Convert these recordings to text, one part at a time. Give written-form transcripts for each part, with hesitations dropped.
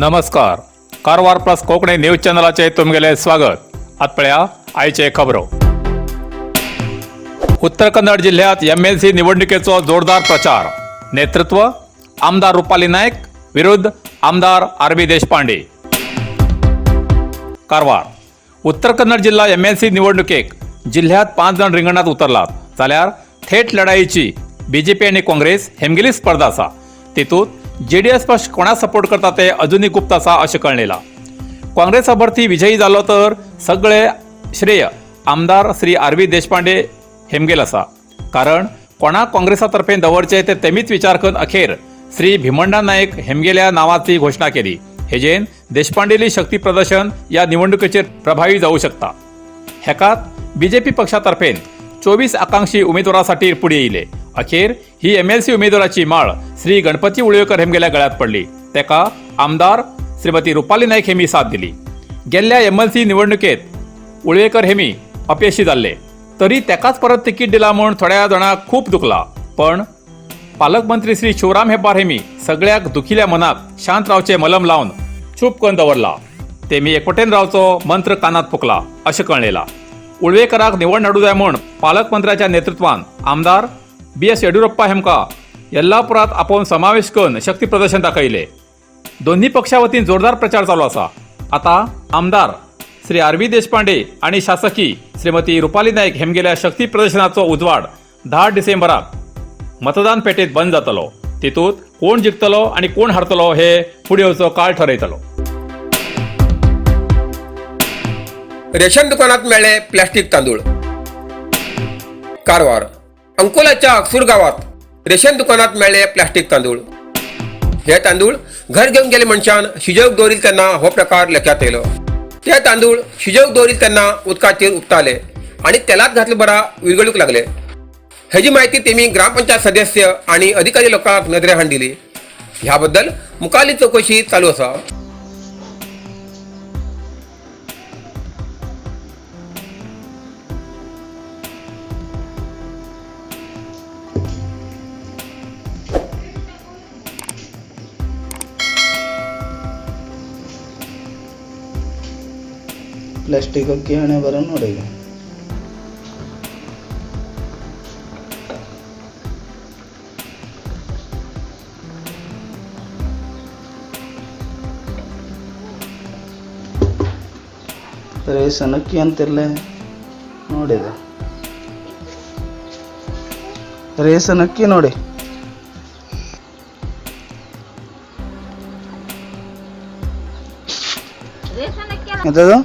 नमस्कार. Karwar plus Konkani news चॅनलाचे तुमगेले स्वागत. आतपळ्या आयचे खबरो. उत्तर कन्नड जिल्ह्यात MLC निवडणुकीचो जोरदार प्रचार. नेतृत्व आमदार रुपाली नाईक विरुद्ध आमदार RB देशपांडे. कारवार. उत्तर कन्नड जिल्हा MLC निवडणुकेक जिल्ह्यात 5 जण रिंगणात उतरलात. जाल्यार थेट लढाईची BJP आणि काँग्रेस हेमगेली स्पर्धा आसा. तितूंत JDS पक्ष कोणा सपोर्ट करता ते अजूनही गुप्त आसा अशें कळलेला. काँग्रेस अभ्यर्थी विजयी जालो तर सगळे श्रेय आमदार श्री RB देशपांडे हेमगेल आसा. कारण कोणाक काँग्रेसा तर्फे दवरचे ते तेमीच विचार करून अखेर श्री भिमंडा नायक हेमगेल्या नावाची घोषणा केली. हेजेन देशपांडेली शक्ती प्रदर्शन या निवडणुकीचेर प्रभावी जावू शकता. हेकात BJP पक्षातर्फे 24 आकांक्षी उमेदवारांसाठी पुढे येयले. अखेर ही MLC उमेदवाराची माळ श्री गणपती उळवेकर हेमगेल्या गळ्यात पडली. तेका आमदार श्रीमती रुपाली नाईक हेमी साथ दिली. गेल्ल्या MLC निवडणुकेत उळवेकर हेमी अपयशी जाल्ले तरी तेकाच परत तिकीट दिला म्हूण थोड्या जाणांक खूप दुखला. पण पालकमंत्री श्री शिवराम हेब्बार हेमी सगळ्याक दुखिल्ल्या मनाक शांत रावचे मलम लावन चूप करून दवरला. तेमी एकवटेन रावचो मंत्र कानात फुकला अशें कळलेला. उळवेकराक निवड हाडूं जाय म्हूण पालकमंत्र्याच्या नेतृत्वान आमदार BS येडियुरप्पा हेमका येल्लापुरात आपोवन समावेश करून शक्ती प्रदर्शन दाखयले. दोन्ही पक्षा वतीन जोरदार प्रचार चालू आसा. आता आमदार श्री RB देशपांडे आणि शासकी श्रीमती रुपाली नाईक हेमगेल्या शक्ती प्रदर्शनाचो उजवाड 10 डिसेंबराक मतदान पेटेत बंद जातलो. तितूंत कोण जिखतलो आणि कोण हारतलो हे फुडें वचो काळ ठरयतलो. रेशन दुकानात मेळ्ळे प्लास्टिक तांदूळ. कारवार. अंकोलाच्या अकसूर गावात रेशन दुकानात मेळ्ळे प्लास्टिक तांदूळ. हे तांदूळ घर घेऊन गेले मनशान शिजवूंक दवरिल तेन्ना हो प्रकार लक्षात येयलो. ते तांदूळ शिजवूंक दवरिल तेन्ना उदकाचेर उपताले आणि तेलात घातले बरा विरगळूंक लागले. हेजी माहिती तेमी ग्रामपंचायत सदस्य आणि अधिकारी लोकांक नदरे हाड दिली. ह्या बद्दल मुखाल्ली चौकशी चालू आसा. ಪ್ಲಾಸ್ಟಿಕ್ ಅಕ್ಕಿ ಹಣೆ ಬರ ನೋಡಿ. ರೇಷನ್ ಅಕ್ಕಿ ಅಂತಿರಲೇ ನೋಡಿದೆ. ರೇಷನ್ ಅಕ್ಕಿ ನೋಡಿ. ಎಂತದು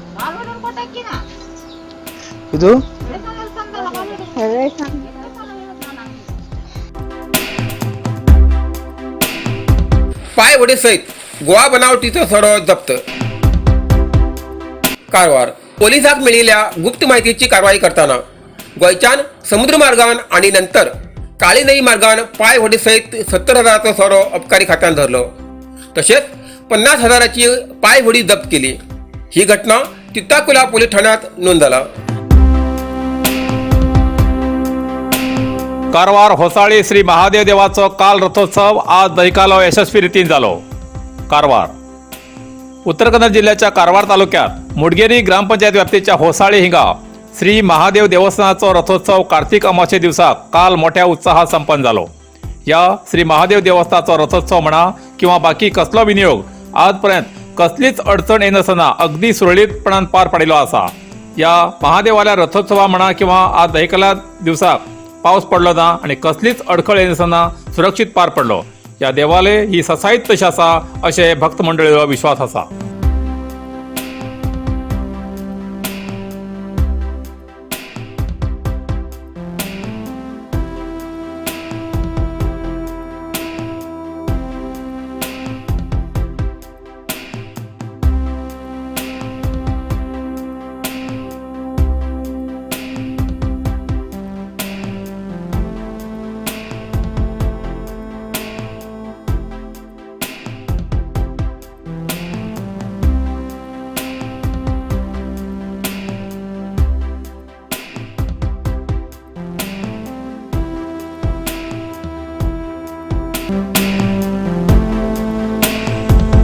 ಇದು? पायवडे सहित गोवा बनावटीचो सडो जप्त. कारवार. पोलिसांक मेळिल्ल्या गुप्त माहितीची कारवाई करताना गोंयच्यान समुद्र मार्गान आणि नंतर काळी नई मार्गान पायवडे सहित 70,000चो सोरो अबकारी खात्यान धरलो. तशेंच 50,000ची पायवडी जप्त केली. ही घटना तित्ताकुला पोलीस ठाण्यात नोंद जाला. कारवार होसाळी श्री महादेव देवाचो काल रथोत्सव आज दहिकालो यशस्वी रितीन जालो. कारवार. उत्तर कन्नड जिल्ह्याच्या कारवार तालुक्यात मुडगेरी ग्रामपंचायत व्याप्तीच्या होसाळी हिंगा श्री महादेव देवस्थानाचो रथोत्सव कार्तिक अमावस्ये दिवसाक काल मोठ्या उत्साहात संपन्न जालो. या श्री महादेव देवस्थानाचो रथोत्सव म्हणा किंवा बाकी कसलो विनियोग आजपर्यंत कसलीच अडचण येनासतना अगदी सुरळीतपणान पार पडिल्लो आसा. या महादेवाल्या रथोत्सवा म्हणा किंवा आज दहिकाल्या दिवसाक पावस पडलो ना आणि कसलीच अडखळ येनासतना सुरक्षीत पार पडलो. या देवालय ही ससाईत तशी आसा अशें भक्त मंडळीचो विश्वास आसा.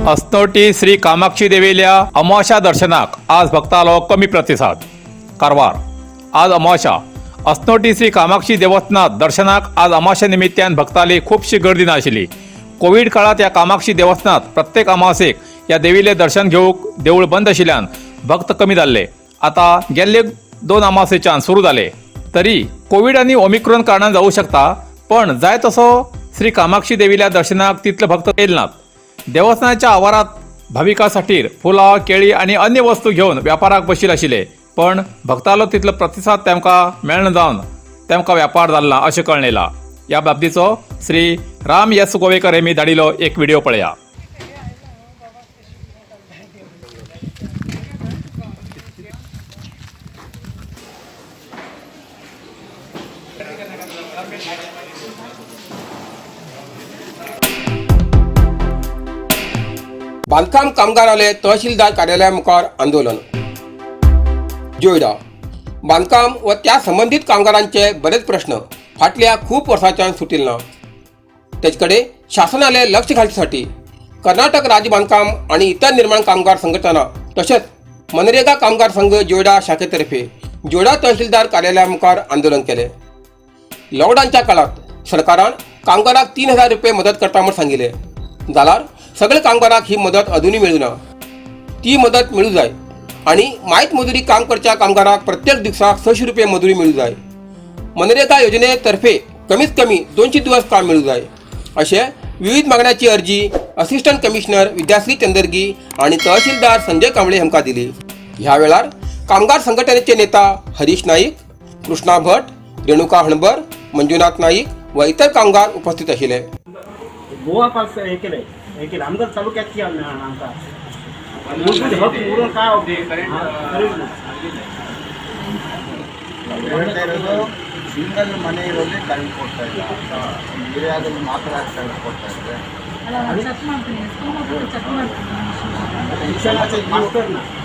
अस्नोटी श्री कामाक्षी देवील्या अमावस्या दर्शनाक आज भक्तालो कमी प्रतिसाद. कारवार. आज अमावस्या. अस्नोटी श्री कामाक्षी देवस्थानात दर्शनाक आज अमावस्या निमित्तान भक्ताली खूपशी गर्दी नाशिल्ली. कोविड काळात या कामाक्षी देवस्थानात प्रत्येक अमावस्येक या देवीले दर्शन घेऊक देऊळ बंद आशिल्ल्यान भक्त कमी जाल्ले. आता गेल्ले 2 अमावस्येच्यान सुरू जाले. तरी कोविड आणि ओमिक्रॉन कारणान जाऊ शकता, पण जाय तसो श्री कामाक्षी देवील्या दर्शनाक तितले भक्त येल नात. देवस्थानाच्या आवारात भाविकांसाठी फुलां, केळी आणि अन्य वस्तू घेऊन व्यापाराक बशील आशिल्ले, पण भक्तालो तितलो प्रतिसाद तेमकां मेळना जावन तेमकां व्यापार जालना अशें कळयलां. या बाबतीचो श्री राम एस गोवेकर हेमी धाडिल्लो एक व्हिडिओ पळया. बांधकाम कामगाराले तहसीलदार कार्यालयामुखार आंदोलन. जोयडा. बांधकाम व त्या संबंधित कामगारांचे बरेच प्रश्न फाटल्या खूप वर्षांच्यान सुटिल ना. त्याचकडे शासनाले लक्ष घालण्यासाठी कर्नाटक राज्य बांधकाम आणि इतर निर्माण कामगार संघटना तसेच मनरेगा कामगार संघ जोयडा शाखेतर्फे जोयडा तहसीलदार कार्यालयामुखार आंदोलन केले. लॉकडाऊनच्या काळात सरकारान कामगाराक 3000 रुपये मदत करता म्हणून सांगितले. जाल्यार सगळे कामगाराक ही मदत अजूनही मिळू ना. ती मदत मिळू जाय आणि माहीत मजुरी काम करच्या कामगाराक प्रत्येक दिवसाक 600 रुपये मजुरी मिळू जाय. मनरेगा योजनेतर्फे कमीत कमी 200 दिवस काम मिळू जाय असे विविध मागण्याची अर्जी असिस्टंट कमिशनर विद्याश्री चंदरगी आणि तहसीलदार संजय कांबळे हांका दिली. ह्या वेळार कामगार संघटनेचे नेता हरीश नाईक, कृष्णा भट, रेणुका हणबर, मंजुनाथ नाईक व इतर कामगार उपस्थित आशिल्ले. गोवा पास हे केलं आमदार तालुक्यात की आमचा मूलभूत हक उरून काय ಸಿಂಗಲ್ ಮನೆ ಇರೋದೇ ಕರೆಂಟ್ ಕೊಡ್ತಾ ಇಲ್ಲ. ಏರಿಯಾದಲ್ಲಿ ಮಾತ್ರ ಕರೆಂಟ್ ಕೊಡ್ತಾ ಇದ್ದಾರೆ.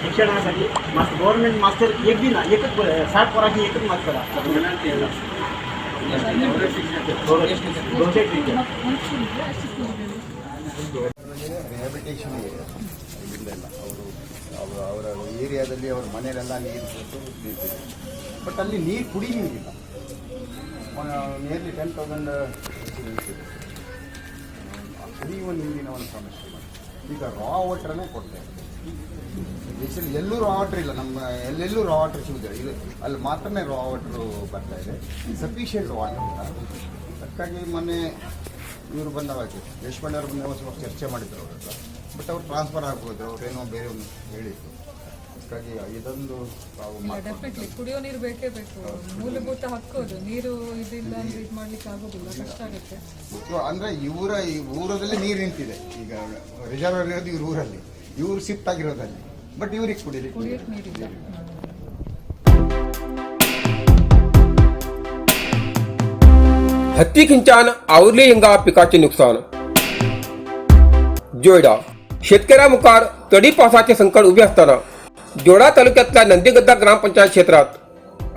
शिक्षणासाठी गव्हर्नमेंट मास्टर एक बी ना एकच 60 पोरांची एकच मास्टर ರಿಹ್ಯಾಬಿಲಿಟೇಷನ್ ಇಲ್ಲ. ಅವರ ಏರಿಯಾದಲ್ಲಿ ಅವ್ರ ಮನೆಯಲ್ಲೆಲ್ಲ ನೀರು ಕೊಟ್ಟು ನಿಂತಿದೆ. ಬಟ್ ಅಲ್ಲಿ ನೀರು ಕುಡಿ ನೀರಿಲ್ಲ. ನಿಯರ್ಲಿ 10,000 ಕುಡಿಯುವ ನೀರಿನ ಒಂದು ಸಮಸ್ಯೆ. ಈಗ ರಾ ವಾಟರ್ನೇ ಕೊಡ್ತಾ ಇದ್ದಾರೆ. ದೇಶದಲ್ಲಿ ಎಲ್ಲೂ ರಾ ವಾಟರ್ ಇಲ್ಲ. ನಮ್ಮ ಎಲ್ಲೆಲ್ಲೂ ರಾ ವಾಟರ್ ಸಿಗುದಿಲ್ಲ. ಇದು ಅಲ್ಲಿ ಮಾತ್ರನೇ ರಾ ವಾಟರು ಬರ್ತಾ ಇದೆ. ಸಫಿಷಿಯೆಂಟ್ ವಾಟರ್ ಇಲ್ಲ. ಅದಕ್ಕಾಗಿ ಮೊನ್ನೆ ಇವರು ಬಂದವಾಗ ದೇಶಪಾಂಡೆ ಅವರು ಬಂದ ಸ್ವಲ್ಪ ಚರ್ಚೆ ಮಾಡಿದ್ರು ಅವ್ರ ಹತ್ರ. ಬಟ್ ಅವ್ರು ಟ್ರಾನ್ಸ್ಫರ್ ಆಗ್ಬೋದು, ಅವ್ರೇನೋ ಬೇರೆ ಒಂದು ಹೇಳಿದ್ರು. ಅದಕ್ಕಾಗಿ ಇದೊಂದು ಡೆಫಿನೆಟ್ಲಿ ಕುಡಿಯೋ ನೀರು ಬೇಕೇ ಬೇಕು. ಮೂಲಭೂತ ಹಕ್ಕು ಅದು. ನೀರು ಇದಿಲ್ಲ ಅಂದ್ರೆ ಇದು ಮಾಡ್ಲಿಕ್ಕೆ ಆಗೋದಿಲ್ಲ, ಕಷ್ಟ ಆಗುತ್ತೆ. ಅಂದ್ರೆ ಇವರ ಊರದಲ್ಲಿ ನೀರು ನಿಂತಿದೆ. ಈಗ ರಿಸರ್ವ್ ಇರೋದು ಇವ್ರ ಊರಲ್ಲಿ, ಇವ್ರು ಶಿಫ್ಟ್ ಆಗಿರೋದಲ್ಲಿ. ಬಟ್ ಇವ್ರಿಗೆ ಕುಡಿಯೋಕೆ ನೀರಿಲ್ಲ. हत्ती खिंचान आवरली हिंगा पिकाचे नुकसान. जोयडा. शेतकऱ्यामुखार तडी पावसाचे संकट उभे असताना जोडा तालुक्यातल्या नंदीगद्दा ग्रामपंचायत क्षेत्रात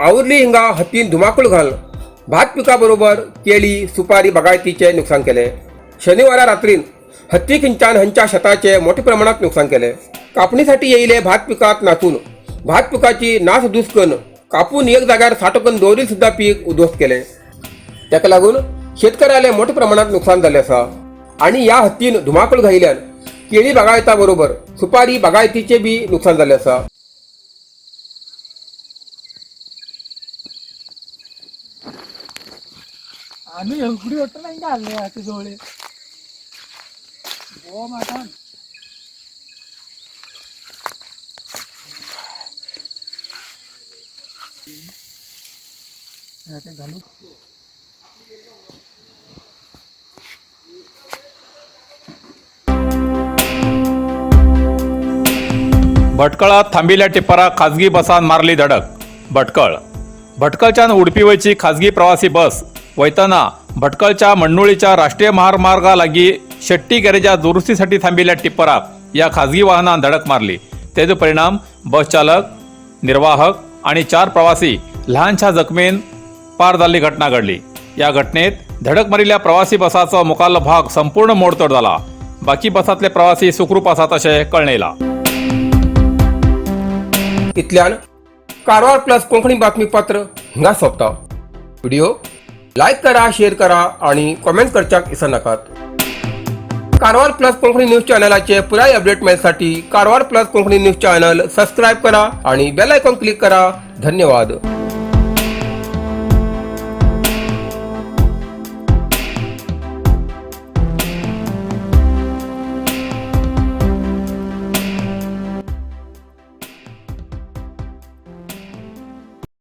आवरली हिंगा हत्तीन धुमाकूळ घालून भात पिकाबरोबर केळी, सुपारी बागायतीचे नुकसान केले. शनिवारा रात्रीन हत्ती खिंचान हांच्या शेताचे मोठ्या प्रमाणात नुकसान केले. कापणीसाठी येयले भात पिकात नाचून भात पिकाची नासधूस करून कापून एक जाग्यार साठोवन दवरील सुद्धा पीक उद्ध्वस्त केले. त्याका लागून शेतकऱ्याला मोठ्या प्रमाणात नुकसान झाले असा. आणि या हत्तीन धुमाकूळ घायल्यान केळी बागायता बरोबर सुपारी बागायतीचे बी नुकसान झाले असा. आम्ही एवढी वाटत नाही आले आता जवळ गोवा माता घालू. भटकळात थांबिल्या टिप्पराक खाजगी बसान मारली धडक. भटकळच्यान उडपी वयची खाजगी प्रवासी बस वयतना भटकळच्या मण्णुळीच्या राष्ट्रीय महामार्गा लागीं शेट्टी गॅरेजा दुरुस्तीसाठी थांबिल्ल्या टिप्पराक या खाजगी वाहनान धडक मारली. तेजो परिणाम बस चालक, निर्वाहक आणि 4 प्रवासी ल्हानशा जखमेन पार जाल्ली घटना घडली. या घटनेत धडक मारिल्ल्या प्रवासी बसाचो मुखारलो भाग संपूर्ण मोडतोड जाला. बाकी बसांतले प्रवासी सुखरूप आसात अशें कळून येयलां. इतल्यान कारवार प्लस कोंकणी बातमीपत्र हिंगा सोंपता. व्हिडिओ लाईक करा, शेअर करा आणि कमेंट करच्याक विसरनाकात. कारवार प्लस कोंकणी न्यूज चॅनलाचे पुराय अपडेट मेळसाठी Karwar plus Konkani news channel subscribe करा आणि बेल आयकॉन क्लिक करा. धन्यवाद.